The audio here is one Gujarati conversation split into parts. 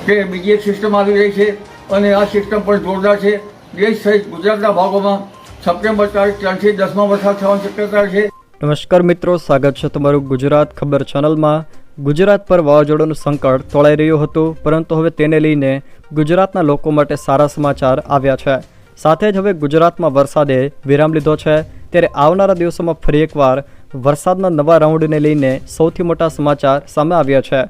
કે બીજી એક સિસ્ટમ આવી રહી છે અને આ સિસ્ટમ પણ જોરદાર છે. દેશ સહિત ગુજરાતના ભાગોમાં સપ્ટેમ્બર તારીખ 3 થી 10 વરસાદ થવાની શક્યતા છે. નમસ્કાર મિત્રો, સ્વાગત છે તમારું ગુજરાત ખબર ચેનલમાં. ગુજરાત પર વાવાઝોડાનું સંકટ તોળાઈ રહ્યું હતું, પરંતુ હવે તેને લઈને ગુજરાતના લોકો માટે સારા સમાચાર આવ્યા છે. સાથે જ હવે ગુજરાતમાં વરસાદે વિરામ લીધો છે. ત્યારે આવનારા દિવસોમાં ફરી એકવાર વરસાદના નવા રાઉન્ડને લઈને સૌથી મોટા સમાચાર સામે આવ્યા છે.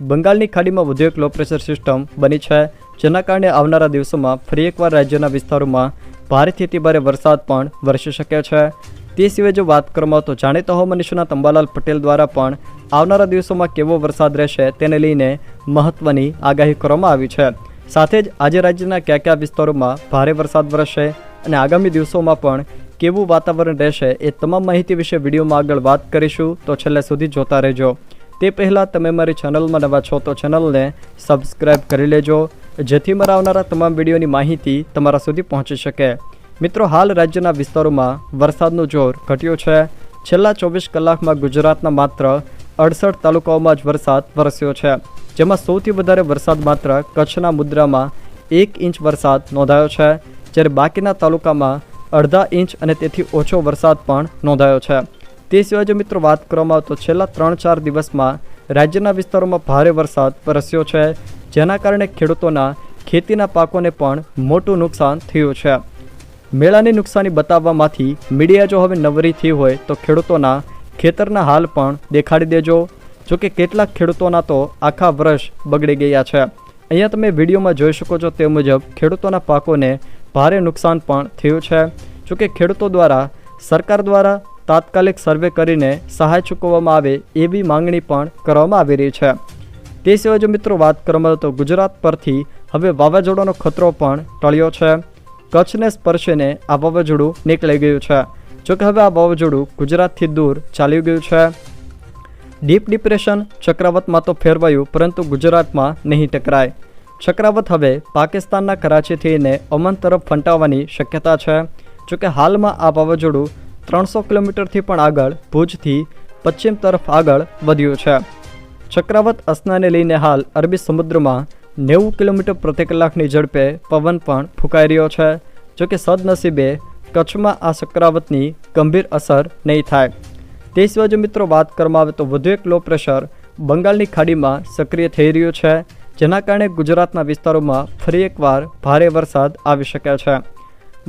બંગાળની ખાડીમાં વધુ એક લો પ્રેશર સિસ્ટમ બની છે, જેના કારણે આવનારા દિવસોમાં ફરી એકવાર રાજ્યના વિસ્તારોમાં ભારેથી અતિ ભારે વરસાદ પણ વરસી શકે છે. તે સિવાય જો વાત કરવામાં તો જાણીતા હવામાન નિષ્ણાત અંબાલાલ પટેલ દ્વારા પણ આવનારા દિવસોમાં કેવો વરસાદ રહેશે તેને લઈને મહત્વની આગાહી કરવામાં આવી છે. સાથે જ આજે રાજ્યના કયા કયા વિસ્તારોમાં ભારે વરસાદ વરસશે અને આગામી દિવસોમાં પણ કેવું વાતાવરણ રહેશે એ તમામ માહિતી વિશે વિડીયોમાં આગળ વાત કરીશું, તો છેલ્લે સુધી જોતા રહેજો. તે પહેલાં તમે મારી ચેનલમાં નવા છો તો ચેનલને સબસ્ક્રાઈબ કરી લેજો, જેથી મારા આવનારા તમામ વિડીયોની માહિતી તમારા સુધી પહોંચી શકે. મિત્રો, હાલ રાજ્યના વિસ્તારોમાં વરસાદનું જોર ઘટ્યું છે. છેલ્લા 24 કલાકમાં ગુજરાતના માત્ર 68 તાલુકાઓમાં જ વરસાદ વરસ્યો છે, જેમાં સૌથી વધારે વરસાદ માત્ર કચ્છના મુદ્રામાં 1 ઇંચ વરસાદ નોંધાયો છે, જ્યારે બાકીના તાલુકામાં અડધા ઇંચ અને તેથી ઓછો વરસાદ પણ નોંધાયો છે. તે સિવાય જો મિત્રો વાત કરવામાં આવે તો છેલ્લા 3-4 દિવસમાં રાજ્યના વિસ્તારોમાં ભારે વરસાદ વરસ્યો છે, જેના કારણે ખેડૂતોના ખેતીના પાકોને પણ મોટું નુકસાન થયું છે. મેળાની નુકસાની બતાવવામાંથી મીડિયા જો હવે નવરી થઈ હોય તો ખેડૂતોના ખેતરના હાલ પણ દેખાડી દેજો. જોકે કેટલાક ખેડૂતોના તો આખા વર્ષ બગડી ગયા છે. અહીંયા તમે વિડીયોમાં જોઈ શકો છો તે મુજબ ખેડૂતોના પાકોને ભારે નુકસાન પણ થયું છે. જોકે ખેડૂતો દ્વારા સરકાર દ્વારા તાત્કાલિક સર્વે કરીને સહાય ચૂકવવામાં આવે એવી માંગણી પણ કરવામાં આવી રહી છે. તે સિવાય જો મિત્રો વાત કરવામાં આવે તો ગુજરાત પરથી હવે વાવાઝોડાનો ખતરો પણ ટળ્યો છે. કચ્છને સ્પર્શીને આ વાવાઝોડું નીકળી ગયું છે. જોકે હવે આ વાવાઝોડું ગુજરાતથી દૂર ચાલ્યું ગયું છે. ડીપ ડિપ્રેશન ચક્રવાતમાં તો ફેરવાયું, પરંતુ ગુજરાતમાં નહીં ટકરાય. ચક્રવાત હવે પાકિસ્તાનના કરાચી થઈને ઓમાન તરફ ફંટાવાની શક્યતા છે. જોકે હાલમાં આ વાવાઝોડું 300 કિલોમીટરથી પણ આગળ ભુજથી પશ્ચિમ તરફ આગળ વધ્યું છે. ચક્રવાત અસનાને લઈને હાલ અરબી સમુદ્રમાં 90 કિલોમીટર પ્રતિ કલાકની ઝડપે પવન પણ ફૂંકાઈ રહ્યો છે. જોકે સદનસીબે કચ્છમાં આ ચક્રવાતની ગંભીર અસર નહીં થાય. તે સિવાય જો મિત્રો વાત કરવામાં આવે તો વધુ એક લો પ્રેશર બંગાળની ખાડીમાં સક્રિય થઈ રહ્યું છે, જેના કારણે ગુજરાતના વિસ્તારોમાં ફરી એકવાર ભારે વરસાદ આવી શકે છે.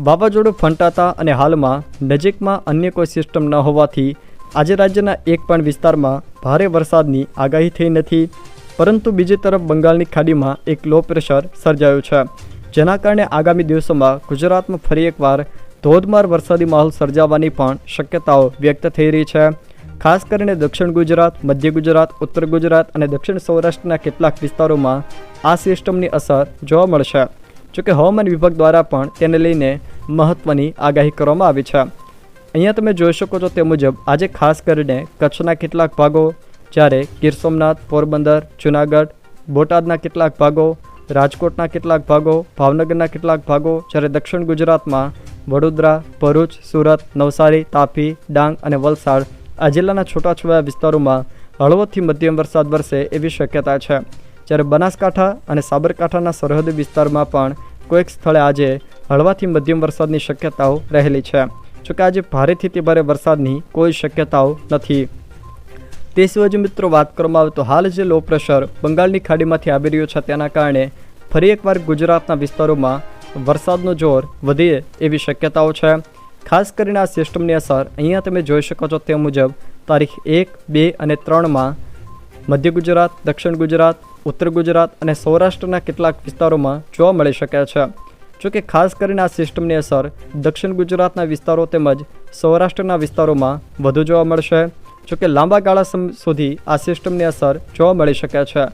વાવાઝોડું ફંટાતા અને હાલમાં નજીકમાં અન્ય કોઈ સિસ્ટમ ન હોવાથી આજે રાજ્યના એક પણ વિસ્તારમાં ભારે વરસાદની આગાહી થઈ નથી, પરંતુ બીજી તરફ બંગાળની ખાડીમાં એક લો પ્રેશર સર્જાયું છે, જેના કારણે આગામી દિવસોમાં ગુજરાતમાં ફરી એકવાર ધોધમાર વરસાદી માહોલ સર્જાવાની પણ શક્યતાઓ વ્યક્ત થઈ રહી છે. ખાસ કરીને દક્ષિણ ગુજરાત, મધ્ય ગુજરાત, ઉત્તર ગુજરાત અને દક્ષિણ સૌરાષ્ટ્રના કેટલાક વિસ્તારોમાં આ સિસ્ટમની અસર જોવા મળશે. જોકે હવામાન વિભાગ દ્વારા પણ તેને લઈને મહત્વની આગાહી કરવામાં આવી છે. અહીંયા તમે જોઈ શકો છો તે મુજબ આજે ખાસ કરીને કચ્છના કેટલાક ભાગો, જ્યારે ગીર સોમનાથ, પોરબંદર, જૂનાગઢ, બોટાદના કેટલાક ભાગો, રાજકોટના કેટલાક ભાગો, ભાવનગરના કેટલાક ભાગો, જ્યારે દક્ષિણ ગુજરાતમાં વડોદરા, ભરૂચ, સુરત, નવસારી, તાપી, ડાંગ અને વલસાડ આ જિલ્લાના છૂટાછવાયા વિસ્તારોમાં હળવોથી મધ્યમ વરસાદ વરસે એવી શક્યતા છે. જ્યારે બનાસકાંઠા અને સાબરકાંઠાના સરહદી વિસ્તારમાં પણ કોઈક સ્થળે આજે હળવાથી મધ્યમ વરસાદની શક્યતાઓ રહેલી છે. જોકે આજે ભારેથી અતિ ભારે વરસાદની કોઈ શક્યતાઓ નથી. તે સિવાય મિત્રો વાત કરવામાં આવે તો હાલ જે લો પ્રેશર બંગાળની ખાડીમાંથી આવી રહ્યું છે, તેના કારણે ફરી એકવાર ગુજરાતના વિસ્તારોમાં વરસાદનો જોર વધે એવી શક્યતાઓ છે. ખાસ કરીને આ સિસ્ટમની અસર અહીંયા તમે જોઈ શકો છો તે મુજબ તારીખ 1, 2 અને 3માં મધ્ય ગુજરાત, દક્ષિણ ગુજરાત, ઉત્તર ગુજરાત અને સૌરાષ્ટ્રના કેટલાક વિસ્તારોમાં જોવા મળી શકે છે. જોકે ખાસ કરીને આ સિસ્ટમની અસર દક્ષિણ ગુજરાતના વિસ્તારો તેમજ સૌરાષ્ટ્રના વિસ્તારોમાં વધુ જોવા મળશે. જોકે લાંબા ગાળા સુધી આ સિસ્ટમની અસર જોવા મળી શકે છે.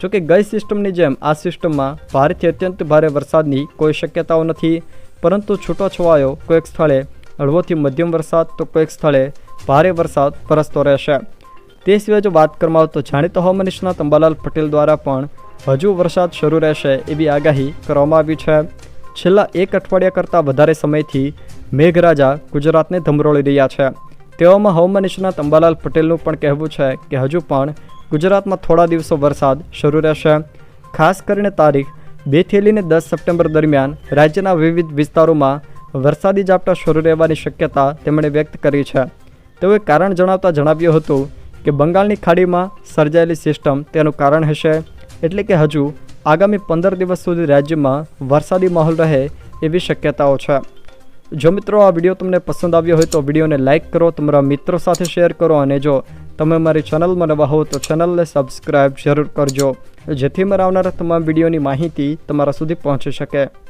જોકે ગઈ સિસ્ટમની જેમ આ સિસ્ટમમાં ભારેથી અત્યંત ભારે વરસાદની કોઈ શક્યતાઓ નથી, પરંતુ છૂટોછવાયો કોઈક સ્થળે હળવોથી મધ્યમ વરસાદ તો કોઈક સ્થળે ભારે વરસાદ વરસતો રહેશે. તે સિવાય જો વાત કરવામાં આવે તો જાણીતા હવામાન નિષ્ણાત અંબાલાલ પટેલ દ્વારા પણ હજુ વરસાદ શરૂ રહેશે એવી આગાહી કરવામાં આવી છે. છેલ્લા એક અઠવાડિયા કરતાં વધારે સમયથી મેઘરાજા ગુજરાતને ધમરોળી રહ્યા છે. તેવામાં હવામાન નિષ્ણાત અંબાલાલ પટેલનું પણ કહેવું છે કે હજુ પણ ગુજરાતમાં થોડા દિવસો વરસાદ શરૂ રહેશે. ખાસ કરીને તારીખ 2 થી લઈને 10 સપ્ટેમ્બર દરમિયાન રાજ્યના વિવિધ વિસ્તારોમાં વરસાદી ઝાપટા શરૂ રહેવાની શક્યતા તેમણે વ્યક્ત કરી છે. તેઓએ કારણ જણાવતા જણાવ્યું હતું કે બંગાળની ખાડીમાં સર્જાયેલી સિસ્ટમ તેનું કારણ હશે, એટલે કે હજુ આગામી 15 દિવસ સુધી રાજ્યમાં વરસાદી માહોલ રહે એવી શક્યતાઓ છે. જો મિત્રો આ વિડીયો તમને પસંદ આવ્યો હોય તો વિડીયોને લાઇક કરો, તમારા મિત્રો સાથે શેર કરો અને જો તમે મારી ચેનલમાં નવા હો તો ચેનલને સબસ્ક્રાઈબ જરૂર કરજો, જેથી મારા આવનારા તમામ વિડીયોની માહિતી તમારા સુધી પહોંચી શકે.